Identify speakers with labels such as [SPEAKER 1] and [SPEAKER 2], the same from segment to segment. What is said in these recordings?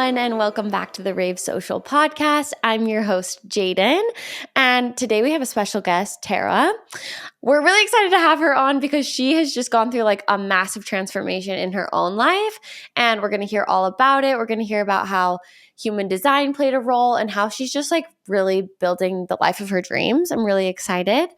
[SPEAKER 1] everyone, and welcome back to the Rave Social Podcast. I'm your host, Jaiden, and today we have a special guest, Tara. We're really excited to have her on because she has just gone through like a massive transformation in her own life, and we're going to hear all about it. We're going to hear about how human design played a role and how she's just like really building the life of her dreams. I'm really excited.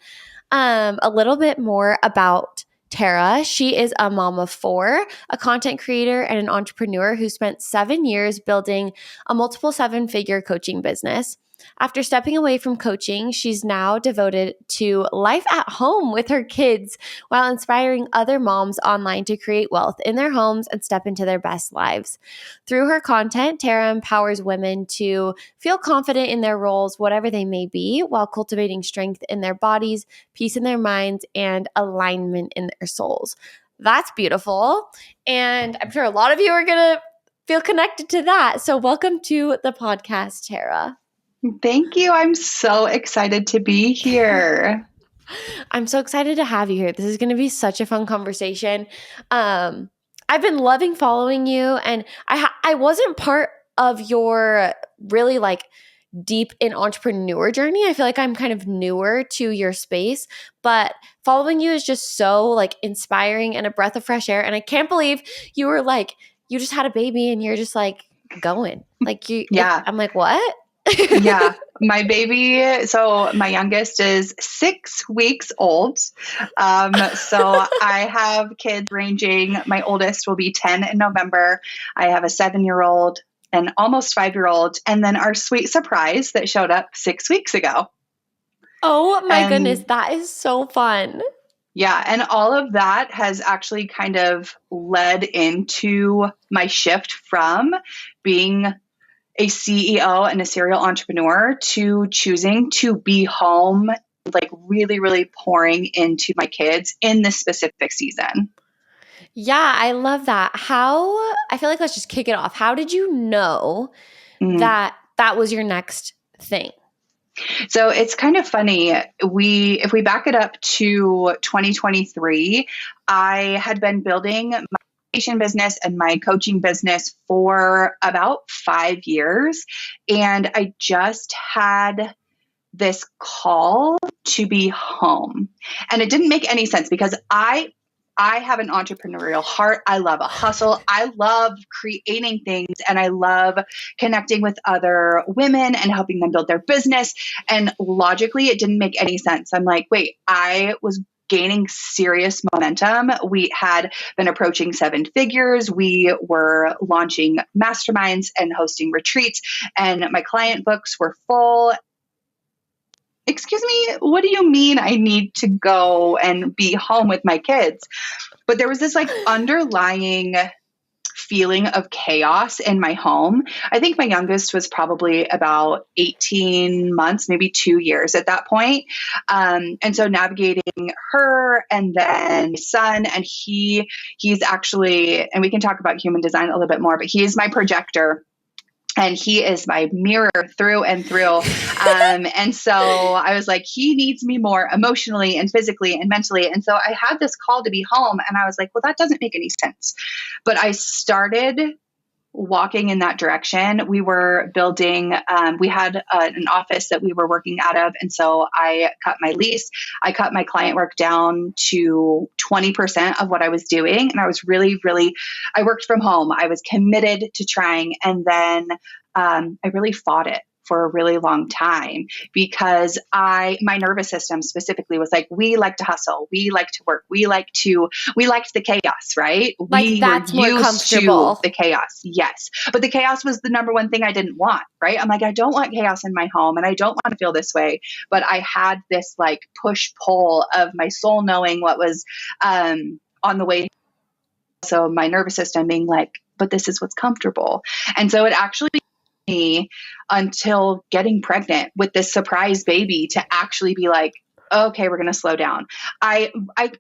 [SPEAKER 1] A little bit more about Tara. She is a mom of 4, a content creator, and an entrepreneur who spent 7 years building a multiple 7-figure coaching business. After stepping away from coaching, she's now devoted to life at home with her kids while inspiring other moms online to create wealth in their homes and step into their best lives. Through her content, Tara empowers women to feel confident in their roles, whatever they may be, while cultivating strength in their bodies, peace in their minds, and alignment in their souls. That's beautiful. And I'm sure a lot of you are going to feel connected to that. So welcome to the podcast, Tara.
[SPEAKER 2] Thank you. I'm so excited to be here.
[SPEAKER 1] I'm so excited to have you here. This is going to be such a fun conversation. I've been loving following you, and I wasn't part of your really like deep in entrepreneur journey. I feel like I'm kind of newer to your space, but following you is just so like inspiring and a breath of fresh air. And I can't believe you were like, you just had a baby and you're just like going like you.
[SPEAKER 2] Yeah.
[SPEAKER 1] I'm like, what?
[SPEAKER 2] Yeah, my baby. So my youngest is 6 weeks old. So I have kids ranging. My oldest will be 10 in November. I have a 7-year-old, an almost 5-year-old, and then our sweet surprise that showed up 6 weeks ago.
[SPEAKER 1] Oh my goodness, that is so fun.
[SPEAKER 2] Yeah. And all of that has actually kind of led into my shift from being a CEO and a serial entrepreneur to choosing to be home, like really, really pouring into my kids in this specific season.
[SPEAKER 1] Yeah, I love that. I feel like let's just kick it off. How did you know that was your next thing?
[SPEAKER 2] So it's kind of funny. If we back it up to 2023, I had been building my business and my coaching business for about 5 years. And I just had this call to be home. And it didn't make any sense because I have an entrepreneurial heart. I love a hustle. I love creating things and I love connecting with other women and helping them build their business. And logically, it didn't make any sense. I'm like, wait, I was gaining serious momentum. We had been approaching 7 figures. We were launching masterminds and hosting retreats, and my client books were full. Excuse me, what do you mean I need to go and be home with my kids? But there was this like underlying feeling of chaos in my home. I think my youngest was probably about 18 months, maybe 2 years at that point. And so navigating her and then my son, and he's actually, and we can talk about human design a little bit more, but he is my projector. And he is my mirror through and through. And so I was like, he needs me more emotionally and physically and mentally. And so I had this call to be home and I was like, well, that doesn't make any sense. But I started walking in that direction. We were building, we had an office that we were working out of. And so I cut my lease. I cut my client work down to 20% of what I was doing. And I was I worked from home. I was committed to trying. And then I really fought it for a really long time because my nervous system specifically was like, we like to hustle. We like to work. We liked the chaos, right?
[SPEAKER 1] Like that's more comfortable.
[SPEAKER 2] To the chaos. Yes. But the chaos was the number one thing I didn't want, right? I'm like, I don't want chaos in my home and I don't want to feel this way. But I had this like push pull of my soul knowing what was on the way. So my nervous system being like, but this is what's comfortable. And so it actually me until getting pregnant with this surprise baby to actually be like, okay, we're going to slow down. I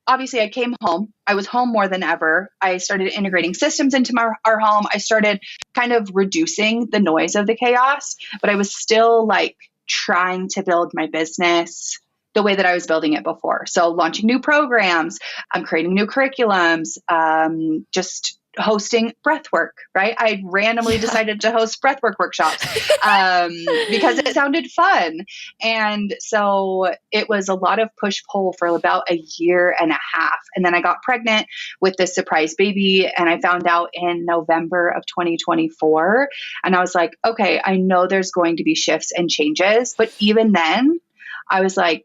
[SPEAKER 2] obviously came home. I was home more than ever. I started integrating systems into our home. I started kind of reducing the noise of the chaos, but I was still like trying to build my business the way that I was building it before. So launching new programs, creating new curriculums, just hosting breathwork, right? I randomly decided to host breathwork workshops because it sounded fun. And so it was a lot of push-pull for about a year and a half. And then I got pregnant with this surprise baby, and I found out in November of 2024. And I was like, okay, I know there's going to be shifts and changes. But even then, I was like,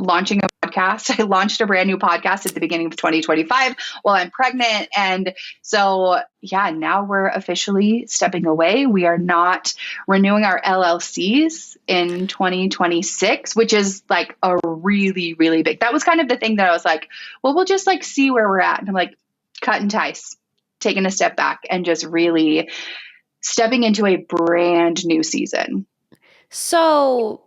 [SPEAKER 2] launching a podcast. I launched a brand new podcast at the beginning of 2025 while I'm pregnant. And so, yeah, now we're officially stepping away. We are not renewing our LLCs in 2026, which is like a really, really big, that was kind of the thing that I was like, well, we'll just like see where we're at. And I'm like, cut and ties, taking a step back and just really stepping into a brand new season.
[SPEAKER 1] So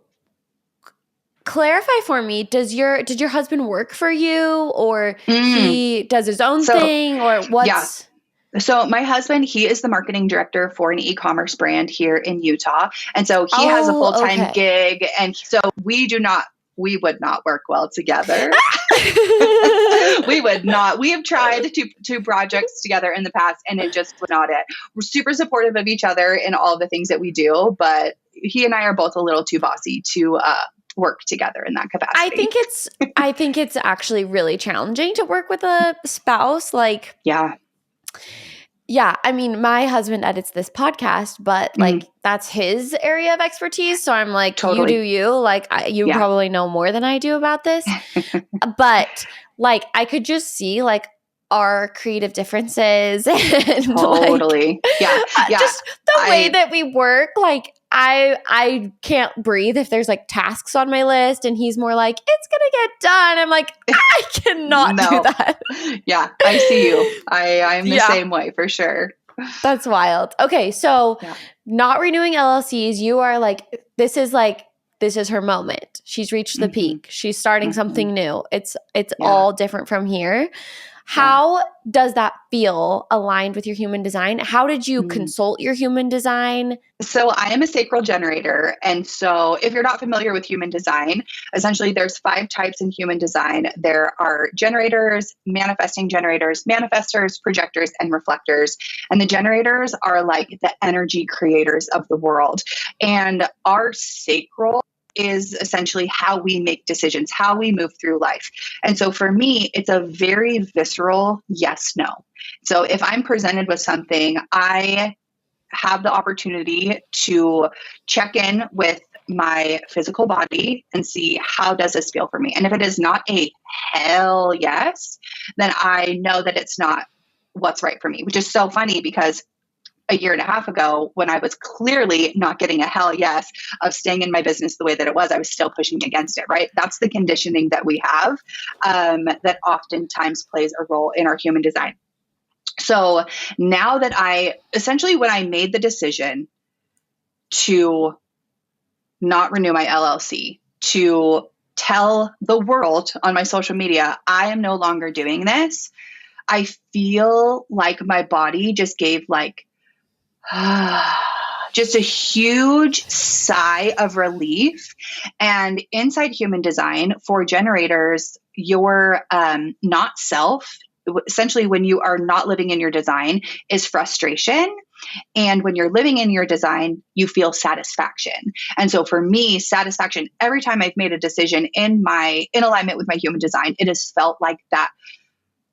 [SPEAKER 1] clarify for me, did your husband work for you, or he does his own thing, or what's?
[SPEAKER 2] Yeah. So my husband, he is the marketing director for an e-commerce brand here in Utah. And so he has a full-time gig. And so we would not work well together. We would not. We have tried two projects together in the past, and it just was not it. We're super supportive of each other in all the things that we do, but he and I are both a little too bossy to work together in that capacity.
[SPEAKER 1] I think it's actually really challenging to work with a spouse. Like, yeah. I mean, my husband edits this podcast, but like that's his area of expertise. So I'm like, you do you. Like, you probably know more than I do about this. But like, I could just see like our creative differences and
[SPEAKER 2] totally.
[SPEAKER 1] Just the way that we work. Like, I can't breathe if there's like tasks on my list, and he's more like, it's gonna get done. I'm like, I cannot do that.
[SPEAKER 2] Yeah, I see you. I'm the same way for sure.
[SPEAKER 1] That's wild. Okay, so not renewing LLCs, you are like, this is her moment. She's reached the peak. She's starting something new. It's all different from here. How does that feel aligned with your human design? How did you consult your human design?
[SPEAKER 2] So I am a sacral generator. And so if you're not familiar with human design, essentially there's 5 types in human design. There are generators, manifesting generators, manifestors, projectors, and reflectors. And the generators are like the energy creators of the world. And our sacral is essentially how we make decisions, how we move through life. And so for me, it's a very visceral yes, no. So if I'm presented with something, I have the opportunity to check in with my physical body and see, how does this feel for me? And if it is not a hell yes, then I know that it's not what's right for me, which is so funny because a year and a half ago, when I was clearly not getting a hell yes of staying in my business the way that it was, I was still pushing against it, right? That's the conditioning that we have that oftentimes plays a role in our human design. So now that when I made the decision to not renew my LLC, to tell the world on my social media, I am no longer doing this, I feel like my body just gave like, just a huge sigh of relief. And inside human design for generators, your not self, essentially when you are not living in your design, is frustration. And when you're living in your design, you feel satisfaction. And so for me, satisfaction, every time I've made a decision in alignment with my human design, it has felt like that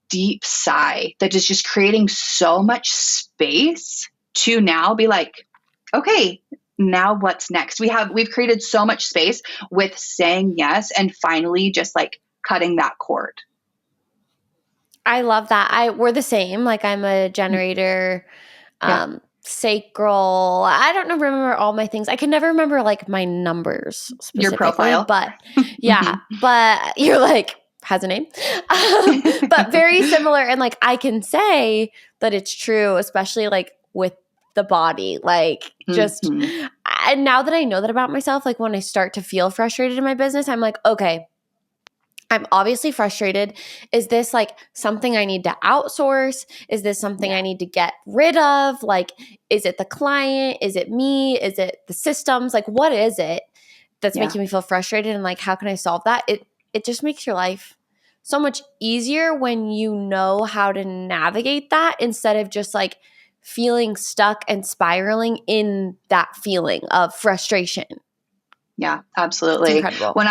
[SPEAKER 2] deep sigh that is just creating so much space to now be like, okay, now what's next? We've created so much space with saying yes and finally just like cutting that cord.
[SPEAKER 1] I love that. We're the same. Like, I'm a generator, sacral. I don't remember all my things. I can never remember like my numbers specifically.
[SPEAKER 2] Your profile.
[SPEAKER 1] But but you're like, has a name, but very similar. And like, I can say that it's true, especially like with the body, like just, and now that I know that about myself, like when I start to feel frustrated in my business, I'm like, okay, I'm obviously frustrated. Is this like something I need to outsource? Is this something I need to get rid of? Like, is it the client? Is it me? Is it the systems? Like, what is it that's making me feel frustrated? And like, how can I solve that? It just makes your life so much easier when you know how to navigate that instead of just like feeling stuck and spiraling in that feeling of frustration.
[SPEAKER 2] Yeah,
[SPEAKER 1] It's
[SPEAKER 2] absolutely.
[SPEAKER 1] incredible.
[SPEAKER 2] When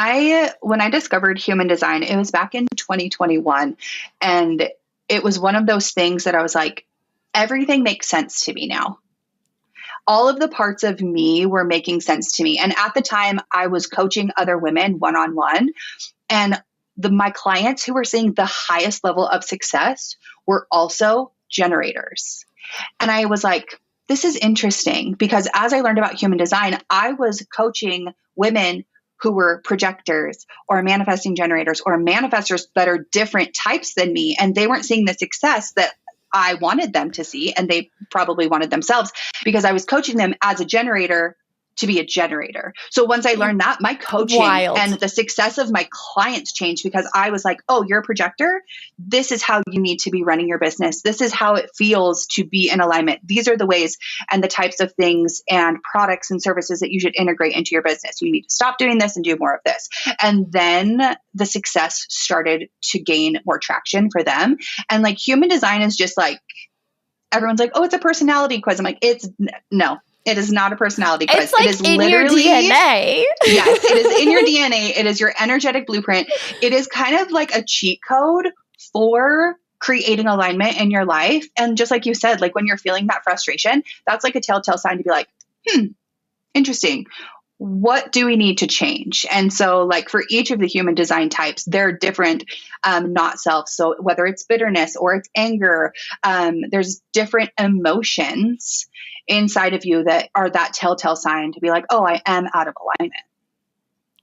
[SPEAKER 2] I discovered human design, it was back in 2021, and it was one of those things that I was like, everything makes sense to me now. All of the parts of me were making sense to me. And at the time, I was coaching other women one-on-one, and my clients who were seeing the highest level of success were also generators. And I was like, this is interesting, because as I learned about human design, I was coaching women who were projectors or manifesting generators or manifestors that are different types than me. And they weren't seeing the success that I wanted them to see. And they probably wanted themselves, because I was coaching them as a generator to be a generator. So once I learned that, my coaching and the success of my clients changed, because I was like, oh, you're a projector. This is how you need to be running your business. This is how it feels to be in alignment. These are the ways and the types of things and products and services that you should integrate into your business. You need to stop doing this and do more of this. And then the success started to gain more traction for them. And like human design is just like, everyone's like, oh, it's a personality quiz. I'm like, no. It is not a personality quiz.
[SPEAKER 1] It's like
[SPEAKER 2] it is
[SPEAKER 1] in
[SPEAKER 2] literally
[SPEAKER 1] your DNA.
[SPEAKER 2] Yes, it is in your DNA. It is your energetic blueprint. It is kind of like a cheat code for creating alignment in your life. And just like you said, like when you're feeling that frustration, that's like a telltale sign to be like, interesting. What do we need to change? And so like for each of the human design types, they're different, not self. So whether it's bitterness or it's anger, there's different emotions inside of you that are that telltale sign to be like, oh, I am out of alignment.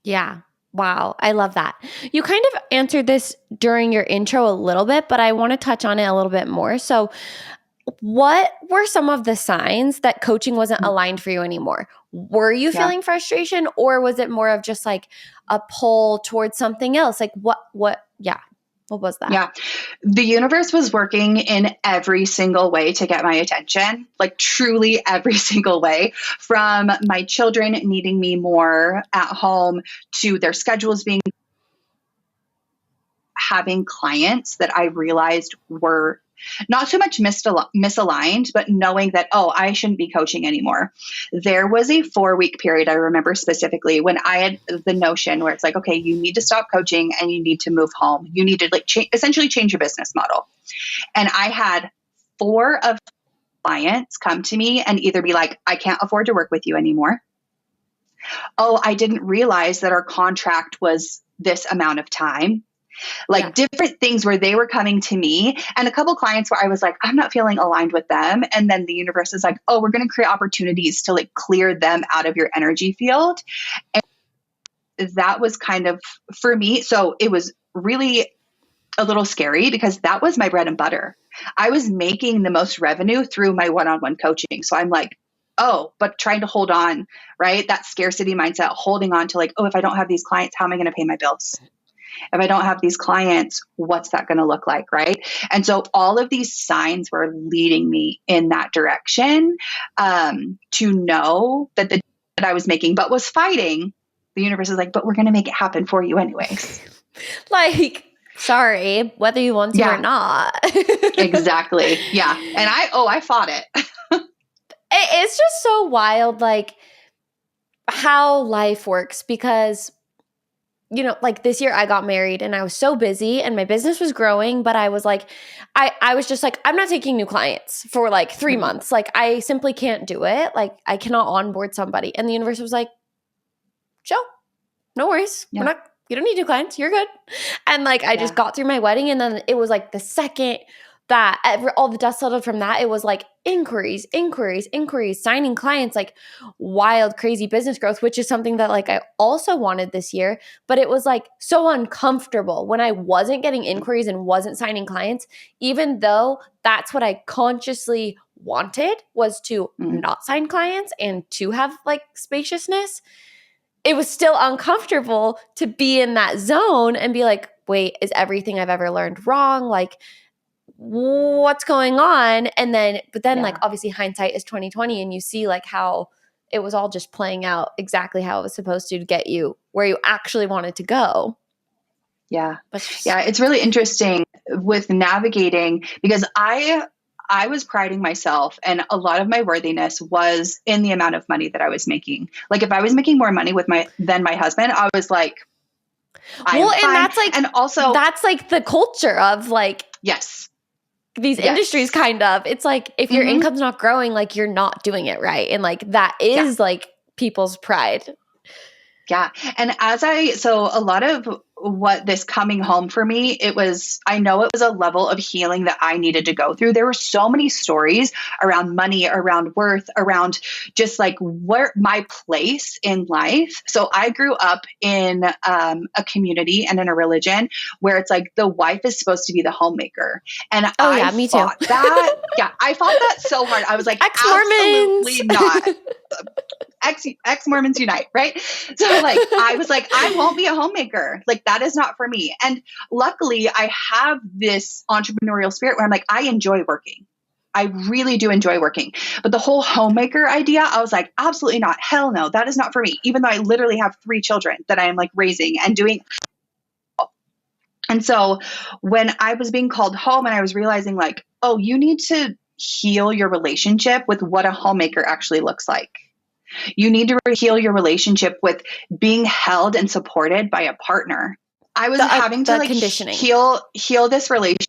[SPEAKER 1] Yeah. Wow. I love that. You kind of answered this during your intro a little bit, but I want to touch on it a little bit more. So what were some of the signs that coaching wasn't aligned for you anymore? Were you feeling frustration, or was it more of just like a pull towards something else? Like what was that?
[SPEAKER 2] Yeah. The universe was working in every single way to get my attention, like truly every single way, from my children needing me more at home to their schedules having clients that I realized were not so much misaligned, but knowing that, oh, I shouldn't be coaching anymore. There was a 4-week period I remember specifically when I had the notion where it's like, okay, you need to stop coaching and you need to move home. You need to like essentially change your business model. And I had 4 of clients come to me and either be like, I can't afford to work with you anymore. Oh, I didn't realize that our contract was this amount of time. Like different things where they were coming to me, and a couple clients where I was like, I'm not feeling aligned with them. And then the universe is like, oh, we're going to create opportunities to like clear them out of your energy field. And that was kind of for me. So it was really a little scary because that was my bread and butter. I was making the most revenue through my one-on-one coaching. So I'm like, oh, but trying to hold on, right? That scarcity mindset, holding on to like, oh, if I don't have these clients, how am I going to pay my bills? If I don't have these clients, what's that going to look like, right? And so all of these signs were leading me in that direction, to know that that I was making, but was fighting. The universe is like, but we're going to make it happen for you anyways.
[SPEAKER 1] Like, sorry, whether you want to or not.
[SPEAKER 2] Exactly. Yeah. And I fought it.
[SPEAKER 1] It's just so wild, like how life works, because you know, like this year I got married and I was so busy and my business was growing, but I was like, I was just like, I'm not taking new clients for like 3 months. Like I simply can't do it. Like I cannot onboard somebody. And the universe was like, chill, no worries. You don't need new clients. You're good. And like, I just got through my wedding, and then it was like the second that all the dust settled from that, it was like inquiries, signing clients, like wild, crazy business growth, which is something that like I also wanted this year, but it was like so uncomfortable when I wasn't getting inquiries and wasn't signing clients, even though that's what I consciously wanted, was to not sign clients and to have like spaciousness. It was still uncomfortable to be in that zone and be like, wait, is everything I've ever learned wrong? Like, what's going on? And then, but then like obviously hindsight is 2020, and you see like how it was all just playing out exactly how it was supposed to get you where you actually wanted to go.
[SPEAKER 2] Yeah.
[SPEAKER 1] But it's just,
[SPEAKER 2] Yeah. It's really interesting with navigating because I was priding myself and a lot of my worthiness was in the amount of money that I was making. Like if I was making more money than my husband, I was like, I am
[SPEAKER 1] well, and
[SPEAKER 2] fine. And also,
[SPEAKER 1] that's like the culture of like
[SPEAKER 2] yes,
[SPEAKER 1] these industries
[SPEAKER 2] yes.
[SPEAKER 1] kind of. It's like if your income's not growing, like you're not doing it right. And like that
[SPEAKER 2] Yeah.
[SPEAKER 1] is like people's pride.
[SPEAKER 2] Yeah. And so a lot of what this coming home for me, I know it was a level of healing that I needed to go through. There were so many stories around money, around worth, around just like where my place in life. So I grew up in a community and in a religion where it's like the wife is supposed to be the homemaker. And
[SPEAKER 1] Oh,
[SPEAKER 2] I
[SPEAKER 1] yeah, me too.
[SPEAKER 2] fought that. Yeah. I fought that so hard. I was like,
[SPEAKER 1] Ex-Mormons.
[SPEAKER 2] absolutely not. Ex-Mormons unite, right? So like, I was like, I won't be a homemaker. Like that is not for me. And luckily I have this entrepreneurial spirit where I'm like, I enjoy working. I really do enjoy working. But the whole homemaker idea, I was like, absolutely not. Hell no, that is not for me. Even though I literally have 3 children that I am like raising and doing. And so when I was being called home and I was realizing like, oh, you need to heal your relationship with what a homemaker actually looks like. You need to heal your relationship with being held and supported by a partner. I was having to like
[SPEAKER 1] conditioning.
[SPEAKER 2] heal this relationship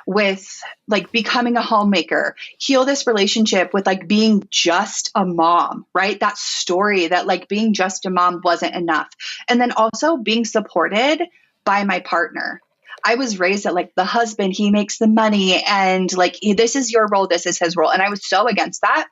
[SPEAKER 2] with like becoming a homemaker, heal this relationship with like being just a mom, right? That story that like being just a mom wasn't enough. And then also being supported by my partner. I was raised that like the husband, he makes the money and like, this is your role, this is his role. And I was so against that.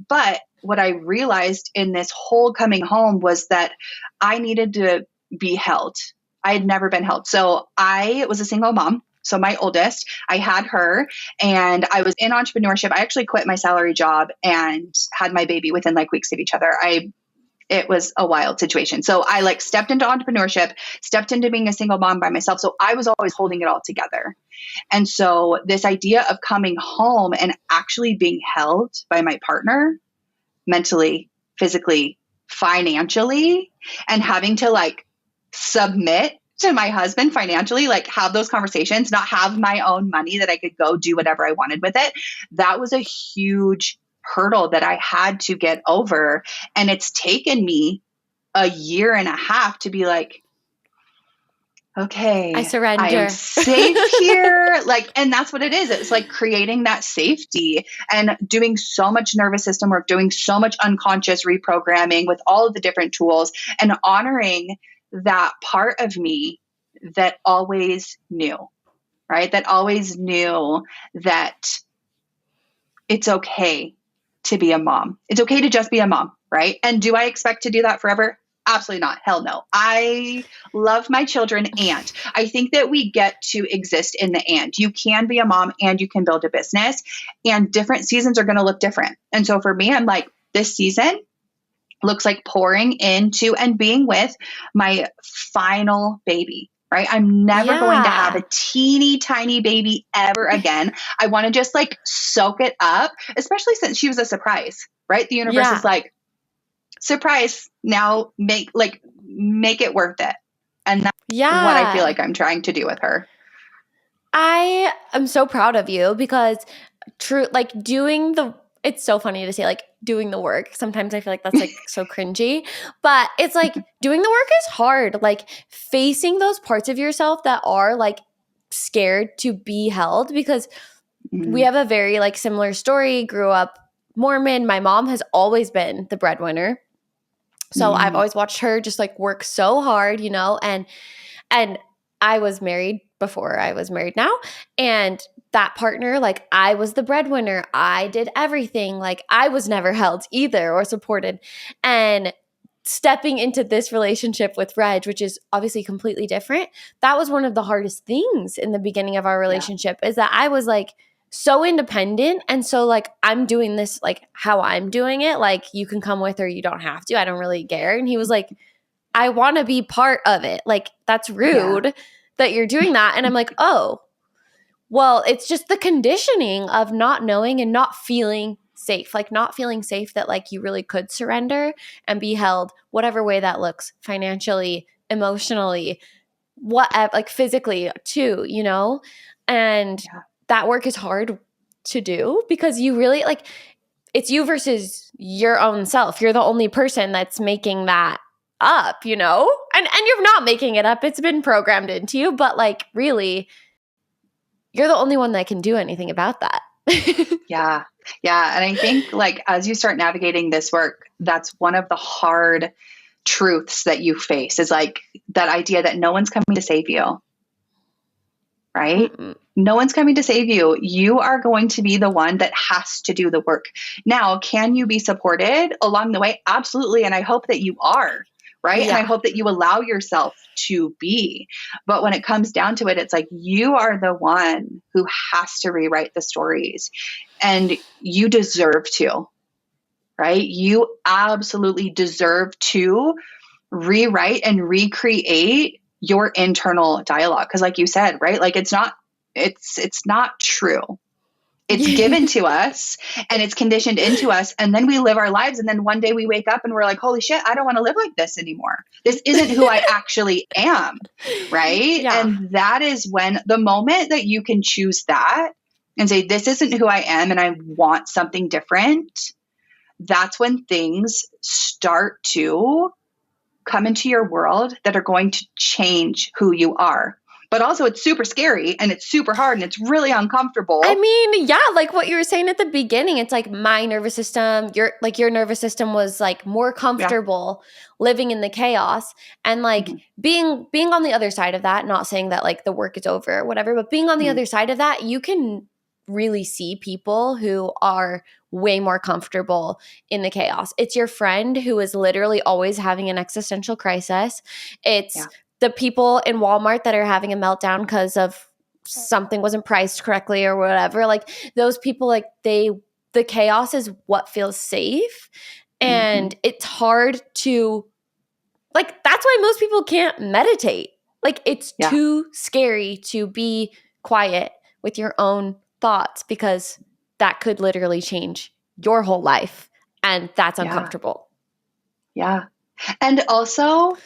[SPEAKER 2] But what I realized in this whole coming home was that I needed to be held. I had never been held. So I was a single mom. So my oldest, I had her and I was in entrepreneurship. I actually quit my salary job and had my baby within like weeks of each other. It was a wild situation. So I like stepped into entrepreneurship, stepped into being a single mom by myself. So I was always holding it all together. And so this idea of coming home and actually being held by my partner mentally, physically, financially, and having to like submit to my husband financially, like have those conversations, not have my own money that I could go do whatever I wanted with it. That was a huge hurdle that I had to get over. And it's taken me a year and a half to be like, okay,
[SPEAKER 1] I surrender.
[SPEAKER 2] I am safe here. Like, and that's what it is. It's like creating that safety and doing so much nervous system work, doing so much unconscious reprogramming with all of the different tools and honoring that part of me that always knew, right? That always knew that it's okay to be a mom. It's okay to just be a mom, right? And do I expect to do that forever? Absolutely not. Hell no. I love my children and I think that we get to exist in the and. You can be a mom and you can build a business and different seasons are going to look different. And so for me, I'm like, this season looks like pouring into and being with my final baby, right? I'm never going to have a teeny tiny baby ever again. I want to just like soak it up, especially since she was a surprise, right? The universe is like, surprise, now make it worth it. And that's what I feel like I'm trying to do with her.
[SPEAKER 1] I am so proud of you because it's so funny to say like doing the work. Sometimes I feel like that's like so cringy, but it's like doing the work is hard. Like facing those parts of yourself that are like scared to be held because we have a very like similar story. Grew up Mormon. My mom has always been the breadwinner. So I've always watched her just like work so hard, you know, and I was married before I was married now. And that partner, like I was the breadwinner. I did everything. Like I was never held either or supported. And stepping into this relationship with Reg, which is obviously completely different, that was one of the hardest things in the beginning of our relationship is that I was like so independent. And so like, I'm doing this like how I'm doing it. Like you can come with or you don't have to. I don't really care. And he was like, I want to be part of it. Like that's rude that you're doing that. And I'm like, oh, well, it's just the conditioning of not knowing and not feeling safe, like not feeling safe that like you really could surrender and be held whatever way that looks financially, emotionally, whatever, like physically too, you know? And
[SPEAKER 2] Yeah.
[SPEAKER 1] that work is hard to do because you really like, it's you versus your own self. You're the only person that's making that up, you know? And you're not making it up. It's been programmed into you, but like really, you're the only one that can do anything about that.
[SPEAKER 2] Yeah. Yeah. And I think like as you start navigating this work, that's one of the hard truths that you face is like that idea that no one's coming to save you, right?
[SPEAKER 1] Mm-mm.
[SPEAKER 2] No one's coming to save you. You are going to be the one that has to do the work. Now, can you be supported along the way? Absolutely. And I hope that you are, right?
[SPEAKER 1] Yeah.
[SPEAKER 2] And I hope that you allow yourself to be. But when it comes down to it, it's like you are the one who has to rewrite the stories and you deserve to, right? You absolutely deserve to rewrite and recreate your internal dialogue. Cause like you said, right? Like it's not true. It's given to us and it's conditioned into us. And then we live our lives. And then one day we wake up and we're like, holy shit, I don't want to live like this anymore. This isn't who I actually am. Right.
[SPEAKER 1] Yeah.
[SPEAKER 2] And that is when the moment that you can choose that and say, this isn't who I am and I want something different. That's when things start to come into your world that are going to change who you are. But also it's super scary and it's super hard and it's really uncomfortable.
[SPEAKER 1] I mean, yeah, like what you were saying at the beginning, it's like my nervous system, your nervous system was like more comfortable living in the chaos and like being on the other side of that, not saying that like the work is over or whatever, but being on the other side of that, you can really see people who are way more comfortable in the chaos. It's your friend who is literally always having an existential crisis. It's the people in Walmart that are having a meltdown because of something wasn't priced correctly or whatever. Like those people, like the chaos is what feels safe. And it's hard to, like, that's why most people can't meditate. Like it's too scary to be quiet with your own thoughts because that could literally change your whole life. And that's uncomfortable.
[SPEAKER 2] Yeah. And also,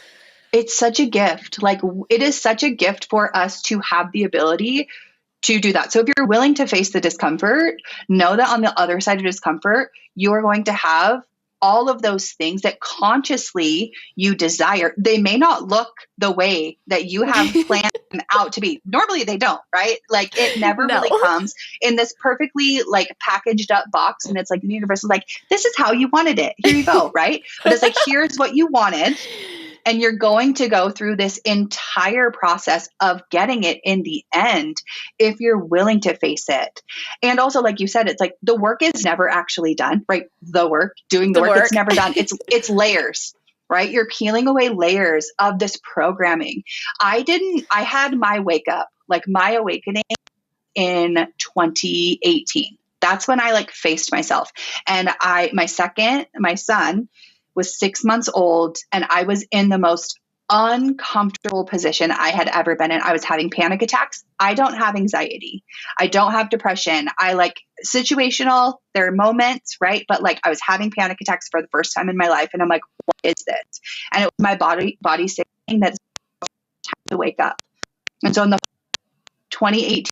[SPEAKER 2] it's such a gift. Like it is such a gift for us to have the ability to do that. So if you're willing to face the discomfort, know that on the other side of discomfort, you are going to have all of those things that consciously you desire. They may not look the way that you have planned them out to be. Normally they don't, right? Like it never really comes in this perfectly like packaged up box. And it's like the universe is like, this is how you wanted it. Here you go, right? But it's like, here's what you wanted. And you're going to go through this entire process of getting it in the end if you're willing to face it. And also, like you said, it's like the work is never actually done, right? Doing the work, it's never done. It's layers, right? You're peeling away layers of this programming. I had my wake up, like my awakening in 2018. That's when I like faced myself. And my son was 6 months old and I was in the most uncomfortable position I had ever been in. I was having panic attacks. I don't have anxiety. I don't have depression. I like situational, there are moments, right? But like I was having panic attacks for the first time in my life. And I'm like, what is this? And it was my body saying that it's time to wake up. And so in the 2018,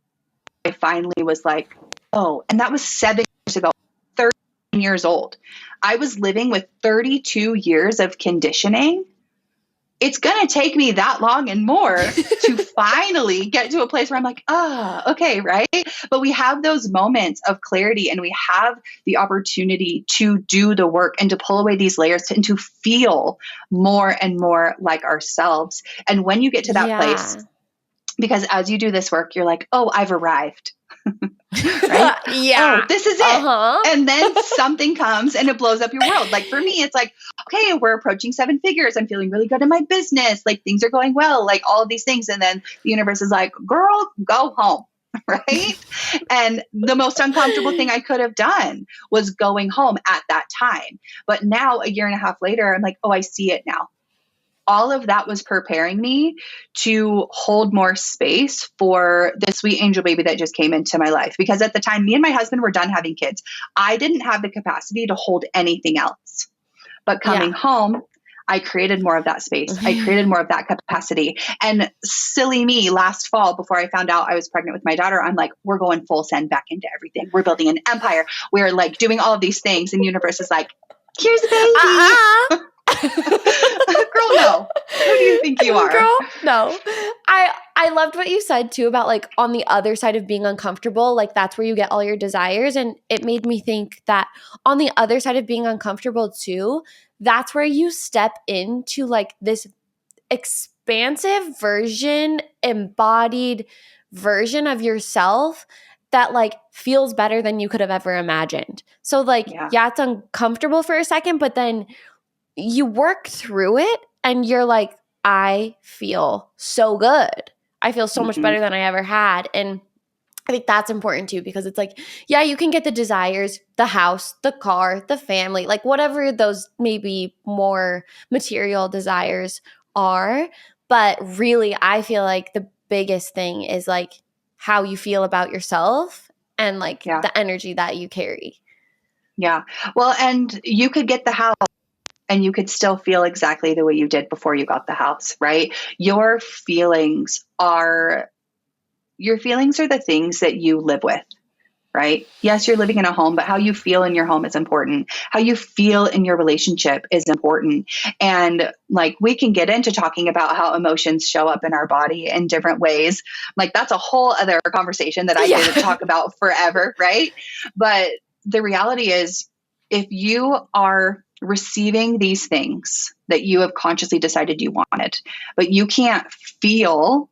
[SPEAKER 2] I finally was like, oh, and that was 7 years ago, 13 years old. I was living with 32 years of conditioning. It's going to take me that long and more to finally get to a place where I'm like, okay, right? But we have those moments of clarity and we have the opportunity to do the work and to pull away these layers and to feel more and more like ourselves. And when you get to that place, because as you do this work, you're like, oh, I've arrived. Right? Oh, this is it. And then something comes and it blows up your world. Like for me, it's like, okay, we're approaching 7 figures. I'm feeling really good in my business. Like things are going well, like all of these things. And then the universe is like, girl, go home. Right. And the most uncomfortable thing I could have done was going home at that time. But now 1.5 years later, I'm like, oh, I see it now. All of that was preparing me to hold more space for the sweet angel baby that just came into my life. Because at the time, me and my husband were done having kids. I didn't have the capacity to hold anything else. But coming home, I created more of that space. I created more of that capacity. And silly me, last fall, before I found out I was pregnant with my daughter, I'm like, we're going full send back into everything. We're building an empire. We're like doing all of these things. And the universe is like, here's a baby. Girl, no. Who do you think you are?
[SPEAKER 1] Girl, no. I loved what you said too about like on the other side of being uncomfortable, like that's where you get all your desires. And it made me think that on the other side of being uncomfortable too, that's where you step into like this expansive version, embodied version of yourself that like feels better than you could have ever imagined. So like, yeah, it's uncomfortable for a second, but then you work through it and you're like, I feel so good. I feel so much better than I ever had. And I think that's important too, because it's like, yeah, you can get the desires, the house, the car, the family, like whatever those maybe more material desires are. But really, I feel like the biggest thing is like how you feel about yourself and like the energy that you carry.
[SPEAKER 2] Yeah. Well, and you could get the house and you could still feel exactly the way you did before you got the house, right? Your feelings are the things that you live with, right? Yes, you're living in a home, but how you feel in your home is important. How you feel in your relationship is important. And like, we can get into talking about how emotions show up in our body in different ways. Like, that's a whole other conversation that I could talk about forever, right? But the reality is, if you are receiving these things that you have consciously decided you wanted, but you can't feel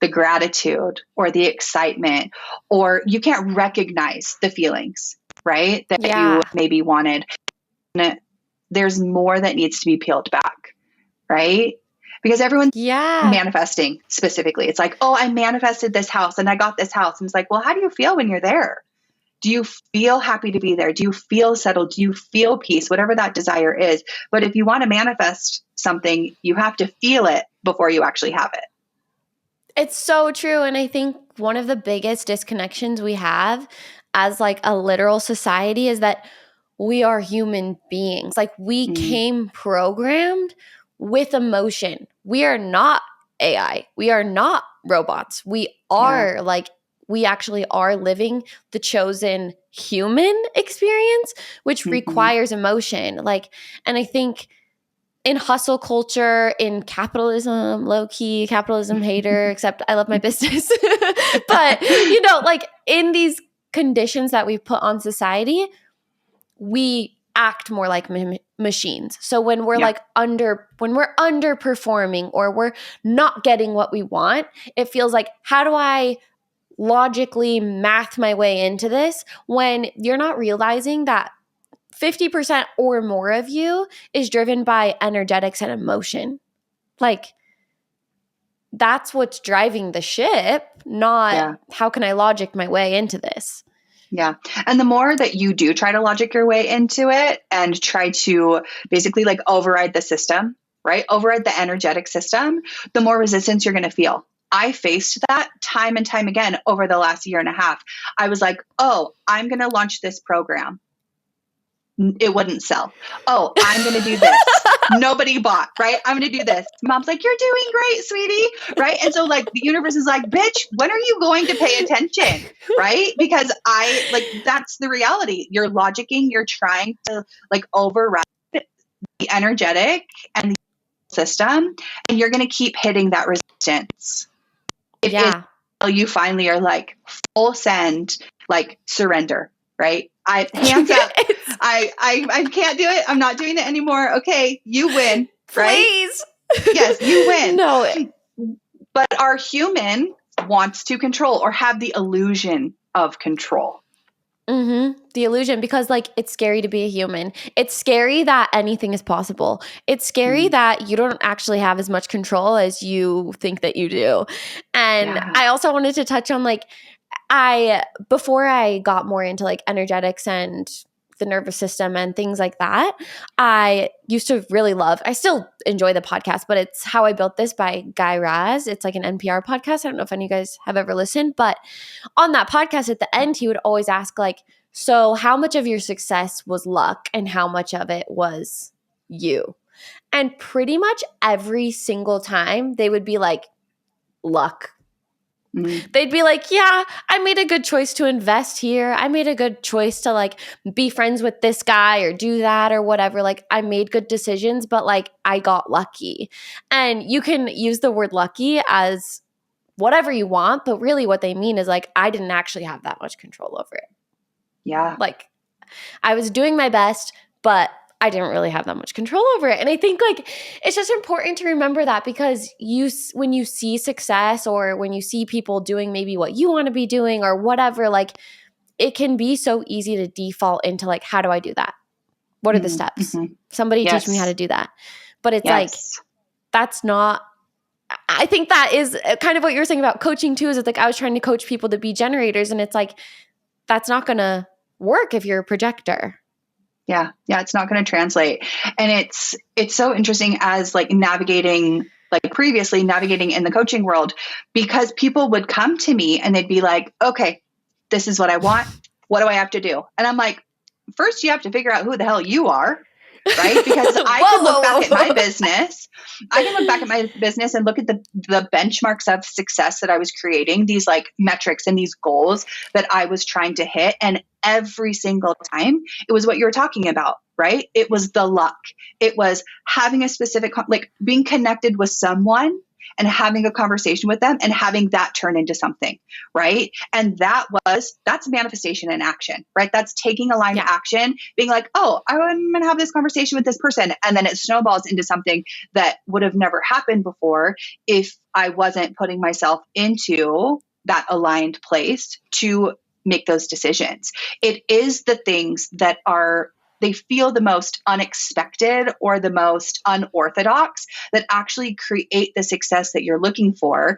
[SPEAKER 2] the gratitude or the excitement, or you can't recognize the feelings, right? That you maybe wanted. And there's more that needs to be peeled back, right? Because everyone's manifesting specifically. It's like, oh, I manifested this house and I got this house. And it's like, well, how do you feel when you're there? Do you feel happy to be there? Do you feel settled? Do you feel peace? Whatever that desire is. But if you want to manifest something, you have to feel it before you actually have it.
[SPEAKER 1] It's so true. And I think one of the biggest disconnections we have as like a literal society is that we are human beings. Like we came programmed with emotion. We are not AI. We are not robots. We are like, we actually are living the chosen human experience, which requires emotion. Like, and I think in hustle culture, in capitalism, low-key capitalism hater, except I love my business. But, you know, like in these conditions that we've put on society, we act more like machines. So when we're like when we're underperforming or we're not getting what we want, it feels like, how do I logically math my way into this, when you're not realizing that 50% or more of you is driven by energetics and emotion. Like, that's what's driving the ship, not how can I logic my way into this?
[SPEAKER 2] Yeah. And the more that you do try to logic your way into it and try to basically like override the system, right? Override the energetic system, the more resistance you're going to feel. I faced that time and time again over the last year and a half. I was like, oh, I'm going to launch this program. It wouldn't sell. Oh, I'm going to do this. Nobody bought, right? I'm going to do this. Mom's like, you're doing great, sweetie. Right. And so like the universe is like, bitch, when are you going to pay attention? Right. Because that's the reality. You're logicking, you're trying to like override the energetic and the system, and you're going to keep hitting that resistance. Until you finally are like full send, like surrender. Right. Hands up. I can't do it. I'm not doing it anymore. Okay. You win. Right?
[SPEAKER 1] Please.
[SPEAKER 2] Yes, you win.
[SPEAKER 1] No.
[SPEAKER 2] But our human wants to control or have the illusion of control.
[SPEAKER 1] The illusion, because like it's scary to be a human. It's scary that anything is possible. It's scary that you don't actually have as much control as you think that you do. And I also wanted to touch on like, before I got more into like energetics and the nervous system and things like that, I used to really I still enjoy the podcast, but it's How I Built This by Guy Raz. It's like an NPR podcast. I don't know if any of you guys have ever listened, but on that podcast at the end, he would always ask like, so how much of your success was luck and how much of it was you? And pretty much every single time they would be like, luck. They'd be like, yeah, I made a good choice to invest here. I made a good choice to like be friends with this guy or do that or whatever. Like I made good decisions, but like I got lucky. And you can use the word lucky as whatever you want, but really what they mean is like I didn't actually have that much control over it.
[SPEAKER 2] Yeah.
[SPEAKER 1] Like I was doing my best, but I didn't really have that much control over it. And I think like it's just important to remember that because when you see success or when you see people doing maybe what you want to be doing or whatever, like it can be so easy to default into like, how do I do that? What are the steps? Somebody teach me how to do that. But it's like, that's not, I think that is kind of what you were saying about coaching too, is it's like I was trying to coach people to be generators and it's like, that's not going to work if you're a projector.
[SPEAKER 2] Yeah. It's not going to translate. And it's so interesting as like navigating, like previously navigating in the coaching world, because people would come to me and they'd be like, okay, this is what I want. What do I have to do? And I'm like, first you have to figure out who the hell you are. Right? Because I can look back at my business. I can look back at my business and look at the benchmarks of success that I was creating, these like metrics and these goals that I was trying to hit. And every single time it was what you were talking about, right? It was the luck. It was having a specific, like being connected with someone and having a conversation with them and having that turn into something, right? And that's manifestation in action, right? That's taking aligned action, being like, oh, I'm going to have this conversation with this person. And then it snowballs into something that would have never happened before if I wasn't putting myself into that aligned place to make those decisions. It is the things that they feel the most unexpected or the most unorthodox that actually create the success that you're looking for.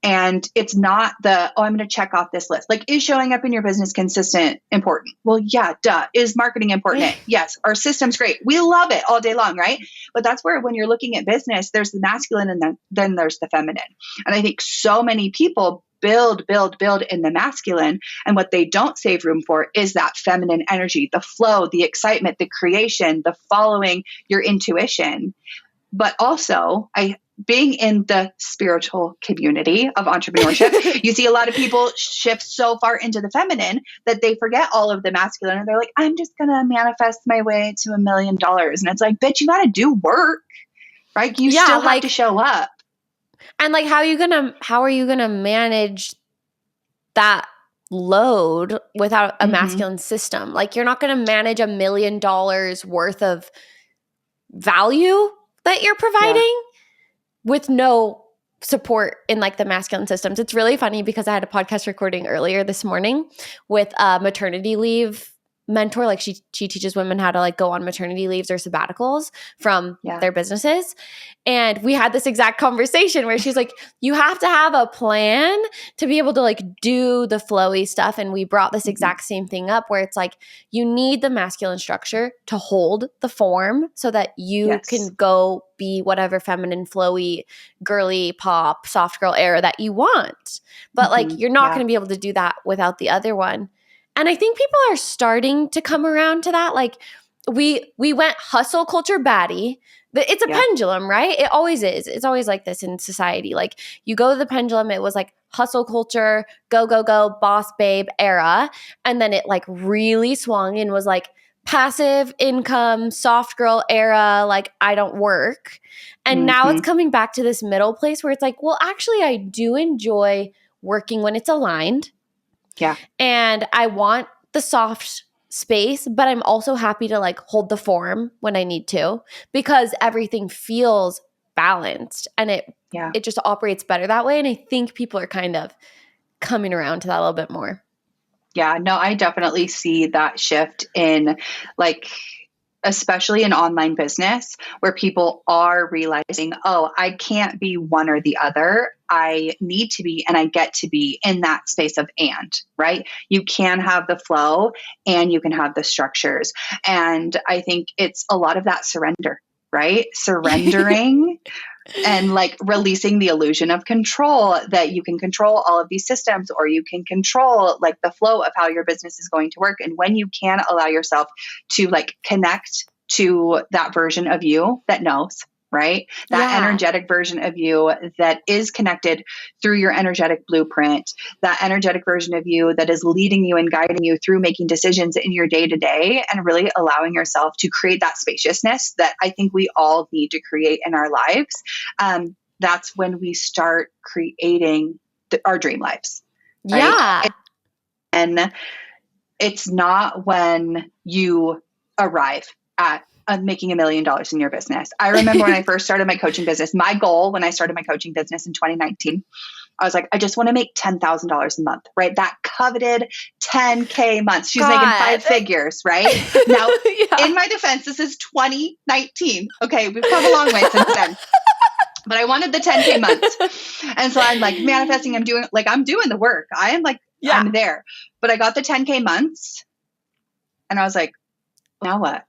[SPEAKER 2] And it's not I'm going to check off this list. Like, is showing up in your business consistent important? Well, yeah, duh. Is marketing important? Yes. Our system's great. We love it all day long, right? But that's where when you're looking at business, there's the masculine and then there's the feminine. And I think so many people build in the masculine. And what they don't save room for is that feminine energy, the flow, the excitement, the creation, the following your intuition. But also, being in the spiritual community of entrepreneurship, you see a lot of people shift so far into the feminine that they forget all of the masculine. And they're like, I'm just going to manifest my way to $1 million. And it's like, bitch, you got to do work, right? You still have to show up.
[SPEAKER 1] And like, how are you gonna manage that load without a masculine system? Like, you're not gonna manage $1 million worth of value that you're providing with no support in like the masculine systems. It's really funny because I had a podcast recording earlier this morning with a maternity leave mentor. Like she teaches women how to like go on maternity leaves or sabbaticals from their businesses. And we had this exact conversation where she's like, you have to have a plan to be able to like do the flowy stuff. And we brought this exact same thing up where it's like, you need the masculine structure to hold the form so that you can go be whatever feminine, flowy, girly pop, soft girl era that you want. But like, you're not going to be able to do that without the other one. And I think people are starting to come around to that. Like we went hustle culture baddie. It's a pendulum, right? It always is. It's always like this in society. Like you go to the pendulum, it was like hustle culture, go, go, go, boss babe era. And then it like really swung and was like passive income, soft girl era, like I don't work. And now it's coming back to this middle place where it's like, well, actually I do enjoy working when it's aligned.
[SPEAKER 2] Yeah.
[SPEAKER 1] And I want the soft space, but I'm also happy to like hold the form when I need to because everything feels balanced and it just operates better that way. And I think people are kind of coming around to that a little bit more.
[SPEAKER 2] Yeah, no, I definitely see that shift in like, especially in online business where people are realizing, oh, I can't be one or the other. I need to be, and I get to be in that space of right? You can have the flow and you can have the structures. And I think it's a lot of that surrender, right? Surrendering and like releasing the illusion of control that you can control all of these systems or you can control like the flow of how your business is going to work. And when you can allow yourself to like connect to that version of you that knows, right? That energetic version of you that is connected through your energetic blueprint, that energetic version of you that is leading you and guiding you through making decisions in your day to day and really allowing yourself to create that spaciousness that I think we all need to create in our lives. That's when we start creating our dream lives. Right?
[SPEAKER 1] Yeah.
[SPEAKER 2] And it's not when you arrive at making $1 million in your business. I remember when I first started my coaching business, my goal when I started my coaching business in 2019, I was like, I just want to make $10,000 a month, right? That coveted 10K months. She's making 5 figures, right? Now, in my defense, this is 2019. Okay, we've come a long way since then. But I wanted the 10K months. And so I'm like manifesting, I'm doing the work. I am like, I'm there. But I got the 10K months and I was like, now what?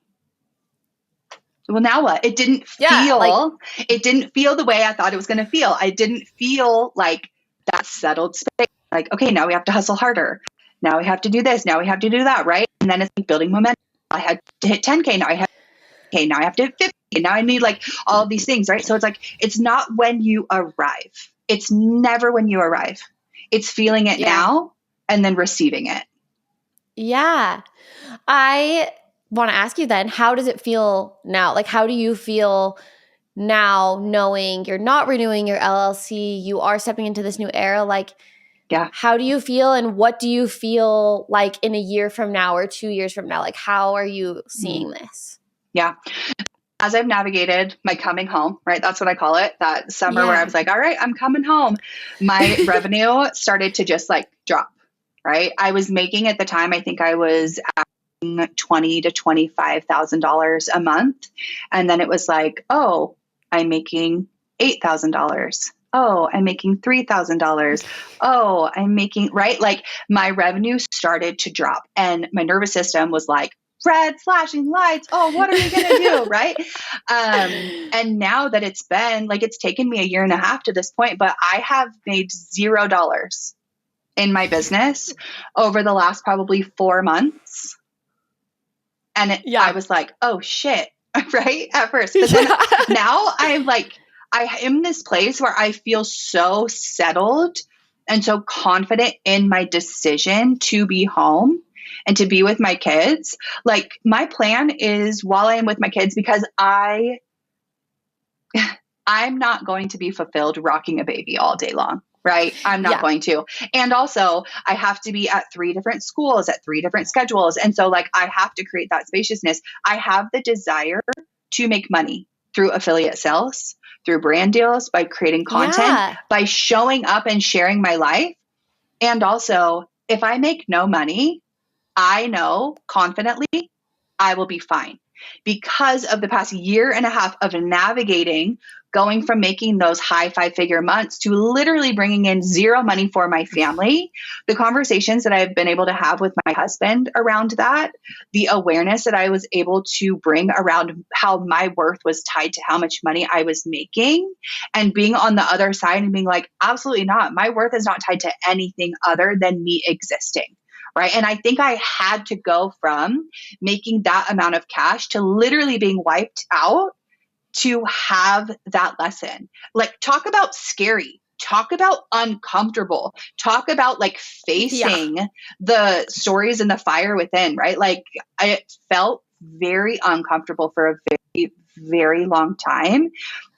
[SPEAKER 2] Well, now what? It didn't feel the way I thought it was going to feel. I didn't feel like that settled space. Like, okay, now we have to hustle harder. Now we have to do this. Now we have to do that. Right. And then it's like building momentum. I had to hit 10K. Now I have 10K. Now I have to hit 50. And now I need like all of these things. Right. So it's like, it's not when you arrive. It's never when you arrive. It's feeling it now and then receiving it.
[SPEAKER 1] Yeah. I want to ask you then, how does it feel now? Like, how do you feel now knowing you're not renewing your LLC, you are stepping into this new era? Like, how do you feel and what do you feel like in a year from now or 2 years from now? Like, how are you seeing this?
[SPEAKER 2] Yeah. As I've navigated my coming home, right? That's what I call it. That summer where I was like, all right, I'm coming home. My revenue started to just like drop, right? I was making at the time, I think I was $20,000 to $25,000 a month. And then it was like, oh, I'm making $8,000. Oh, I'm making $3,000. Oh, I'm making, right? Like my revenue started to drop and my nervous system was like, red flashing lights. Oh, what are we going to do? Right. And now that it's been like, it's taken me 1.5 years to this point, but I have made $0 in my business over the last probably 4 months. And I was like, oh shit. Right. At first, but then now I'm like, I am in this place where I feel so settled and so confident in my decision to be home and to be with my kids. Like my plan is while I am with my kids, because I'm not going to be fulfilled rocking a baby all day long. Right. I'm not going to. And also I have to be at 3 different schools at 3 different schedules. And so like, I have to create that spaciousness. I have the desire to make money through affiliate sales, through brand deals, by creating content, by showing up and sharing my life. And also if I make no money, I know confidently I will be fine because of the past 1.5 years of navigating, going from making those high 5-figure months to literally bringing in 0 money for my family. The conversations that I've been able to have with my husband around that, the awareness that I was able to bring around how my worth was tied to how much money I was making, and being on the other side and being like, absolutely not. My worth is not tied to anything other than me existing. Right. And I think I had to go from making that amount of cash to literally being wiped out to have that lesson. Like, talk about scary, talk about uncomfortable, talk about like facing the stories and the fire within, right? Like I felt very uncomfortable for a very, very long time.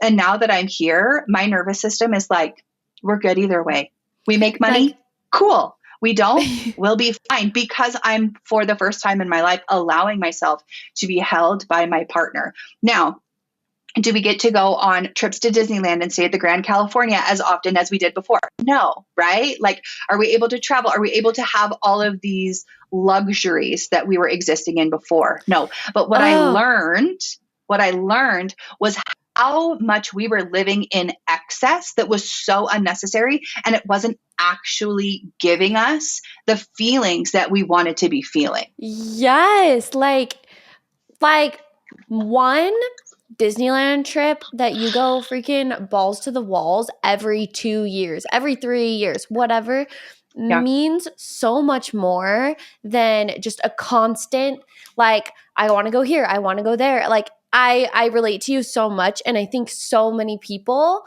[SPEAKER 2] And now that I'm here, my nervous system is like, we're good either way. We make money. Cool. We don't, we'll be fine, because I'm, for the first time in my life, allowing myself to be held by my partner. Now, do we get to go on trips to Disneyland and stay at the Grand California as often as we did before? No, right? Like, are we able to travel? Are we able to have all of these luxuries that we were existing in before? No. But what I learned was how much we were living in excess that was so unnecessary, and it wasn't actually giving us the feelings that we wanted to be feeling.
[SPEAKER 1] Yes. Like one Disneyland trip that you go freaking balls to the walls every 2 years, every 3 years, whatever. means so much more than just a constant, like, I want to go here, I want to go there. Like, I relate to you so much. And I think so many people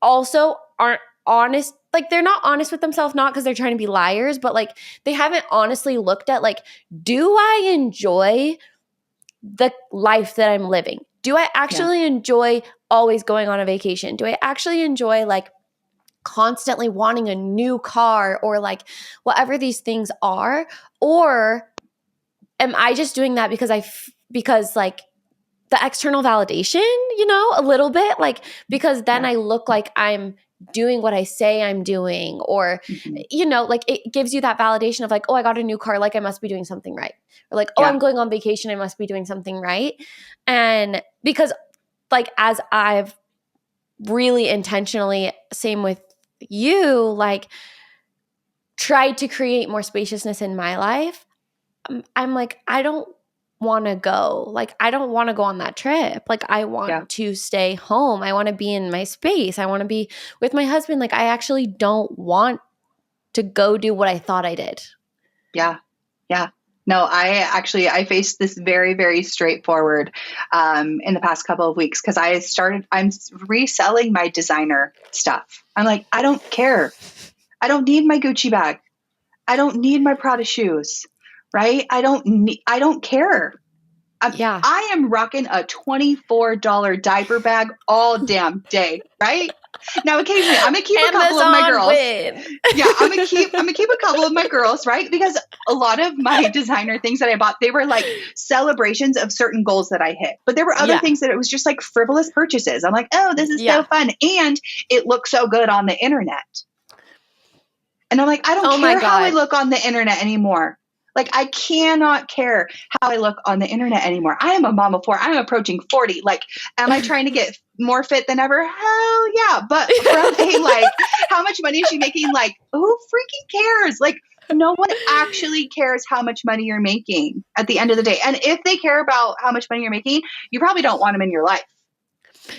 [SPEAKER 1] also aren't honest. Like, they're not honest with themselves, not because they're trying to be liars, but like, they haven't honestly looked at, like, do I enjoy the life that I'm living? Do I actually enjoy always going on a vacation? Do I actually enjoy, like, constantly wanting a new car, or like whatever these things are? Or am I just doing that because like the external validation, a little bit, like, because then I look like I'm doing what I say I'm doing, or, like, it gives you that validation of like, oh, I got a new car, like I must be doing something right. Or like, oh, I'm going on vacation, I must be doing something right. And because, like, as I've really intentionally, same with you, like, tried to create more spaciousness in my life, I'm like, I don't want to go. Like, I don't want to go on that trip. Like, I want to stay home. I want to be in my space. I want to be with my husband. Like, I actually don't want to go do what I thought I did.
[SPEAKER 2] Yeah. Yeah. No, I faced this very, very straightforward in the past couple of weeks, because I'm reselling my designer stuff. I'm like, I don't care. I don't need my Gucci bag. I don't need my Prada shoes, right? I don't care. I am rocking a $24 diaper bag all damn day, right? Now, occasionally, I'm gonna keep a couple of my girls. I'm gonna keep a couple of my girls, right? Because a lot of my designer things that I bought, they were like celebrations of certain goals that I hit. But there were other things that it was just like frivolous purchases. I'm like, oh, this is so fun, and it looks so good on the internet. And I'm like, I don't care how I look on the internet anymore. Like, I cannot care how I look on the internet anymore. I am a mom of 4. I'm approaching 40. Like, am I trying to get more fit than ever? Hell yeah. But from a, like, how much money is she making? Like, who freaking cares? Like, no one actually cares how much money you're making at the end of the day. And if they care about how much money you're making, you probably don't want them in your life.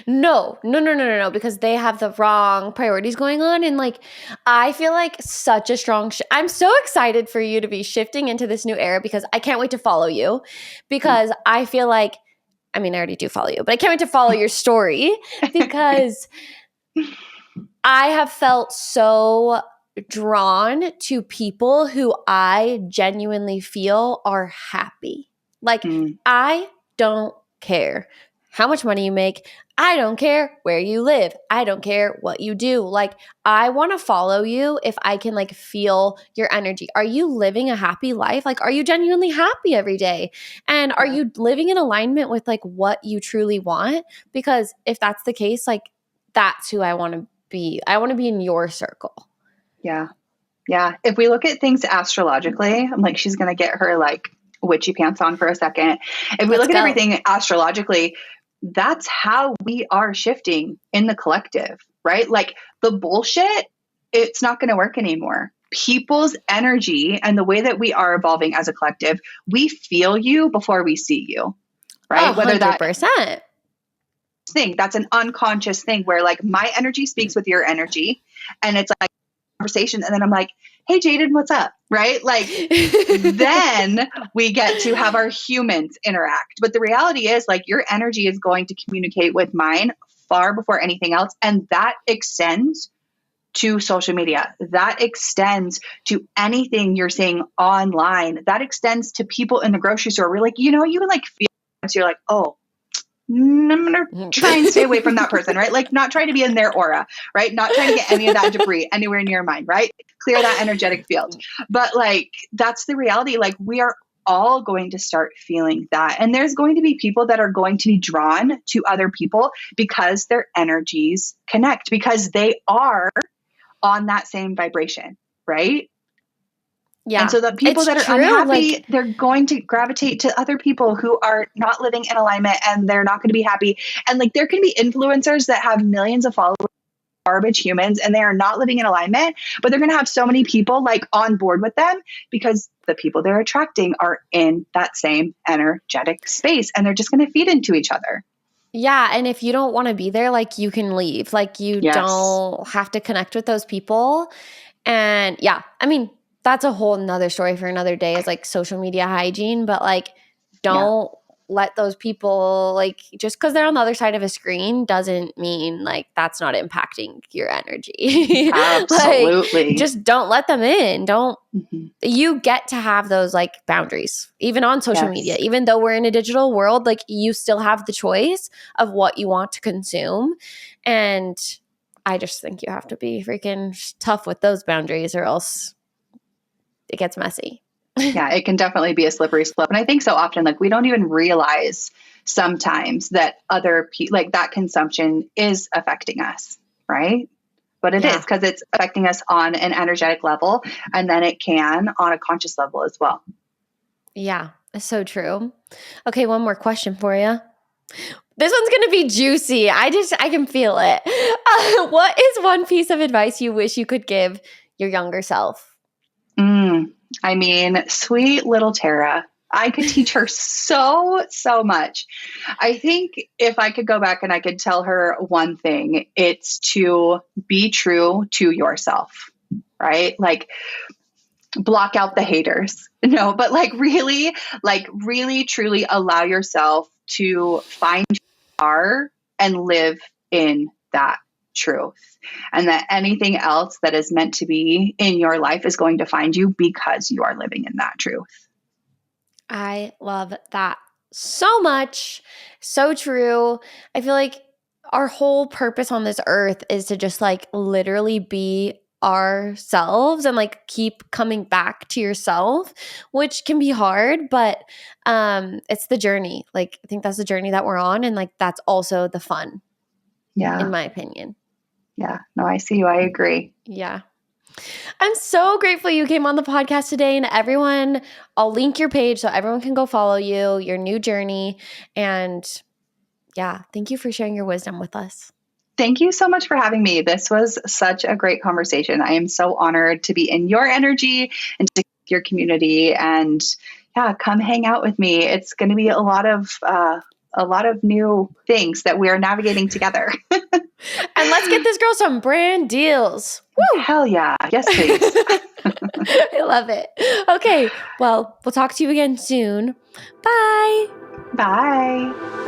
[SPEAKER 1] No, because they have the wrong priorities going on. And like, I feel like such a strong, I'm so excited for you to be shifting into this new era, because I can't wait to follow you, because I feel like, I mean, I already do follow you, but I can't wait to follow your story, because I have felt so drawn to people who I genuinely feel are happy. Like, I don't care how much money you make. I don't care where you live. I don't care what you do. Like, I want to follow you if I can, like, feel your energy. Are you living a happy life? Like, are you genuinely happy every day? And are you living in alignment with, like, what you truly want? Because if that's the case, like, that's who I want to be. I want to be in your circle.
[SPEAKER 2] Yeah. Yeah. If we look at things astrologically, I'm like, she's going to get her, like, witchy pants on for a second. If we look at everything astrologically, that's how we are shifting in the collective, right? Like, the bullshit, it's not going to work anymore. People's energy and the way that we are evolving as a collective, we feel you before we see you, right?
[SPEAKER 1] Oh, 100%.
[SPEAKER 2] That's an unconscious thing where, like, my energy speaks with your energy, and it's like conversation. And then I'm like, hey, Jaiden, what's up? Right? Like, then we get to have our humans interact. But the reality is, like, your energy is going to communicate with mine far before anything else. And that extends to social media. That extends to anything you're seeing online. That extends to people in the grocery store. We're like, you would like feel, so you're like, oh, I'm going to try and stay away from that person, right? Like, not trying to be in their aura, right? Not trying to get any of that debris anywhere near mine, right? Clear that energetic field. But, like, that's the reality. Like, we are all going to start feeling that. And there's going to be people that are going to be drawn to other people because their energies connect, because they are on that same vibration, right?
[SPEAKER 1] Yeah.
[SPEAKER 2] And so the people that are unhappy, like, they're going to gravitate to other people who are not living in alignment, and they're not going to be happy. And, like, there can be influencers that have millions of followers, garbage humans, and they are not living in alignment, but they're going to have so many people, like, on board with them, because the people they're attracting are in that same energetic space, and they're just going to feed into each other.
[SPEAKER 1] Yeah. And if you don't want to be there, like, you can leave. Like, you don't have to connect with those people. And yeah, I mean, that's a whole nother story for another day, is like social media hygiene, but like don't let those people, like, just because they're on the other side of a screen doesn't mean like that's not impacting your energy.
[SPEAKER 2] Absolutely.
[SPEAKER 1] Like, just don't let them in. Don't
[SPEAKER 2] Mhm.
[SPEAKER 1] You get to have those like boundaries, even on social media. Even though we're in a digital world, like you still have the choice of what you want to consume. And I just think you have to be freaking tough with those boundaries, or else it gets messy.
[SPEAKER 2] Yeah, it can definitely be a slippery slope. And I think so often, like, we don't even realize sometimes that other people, like, that consumption is affecting us, right? But it is, because it's affecting us on an energetic level, and then it can on a conscious level as well.
[SPEAKER 1] Yeah, it's so true. Okay, one more question for you. This one's going to be juicy. I can feel it. What is one piece of advice you wish you could give your younger self?
[SPEAKER 2] I mean, sweet little Tara. I could teach her so much. I think if I could go back and I could tell her one thing, it's to be true to yourself, right? Like, block out the haters. No, but really, truly allow yourself to find who you are and live in that truth. And that anything else that is meant to be in your life is going to find you because you are living in that truth.
[SPEAKER 1] I love that so much. So true. I feel like our whole purpose on this earth is to just like literally be ourselves and like keep coming back to yourself, which can be hard, but it's the journey. Like, I think that's the journey that we're on, and like that's also the fun.
[SPEAKER 2] Yeah.
[SPEAKER 1] In my opinion.
[SPEAKER 2] Yeah. No, I see you. I agree.
[SPEAKER 1] Yeah. I'm so grateful you came on the podcast today, and everyone, I'll link your page so everyone can go follow you, your new journey. And yeah, thank you for sharing your wisdom with us.
[SPEAKER 2] Thank you so much for having me. This was such a great conversation. I am so honored to be in your energy and to your community, and yeah, come hang out with me. It's going to be a lot of new things that we are navigating together.
[SPEAKER 1] And let's get this girl some brand deals.
[SPEAKER 2] Woo! Hell yeah. Yes, please.
[SPEAKER 1] I love it. Okay. Well, we'll talk to you again soon. Bye.
[SPEAKER 2] Bye.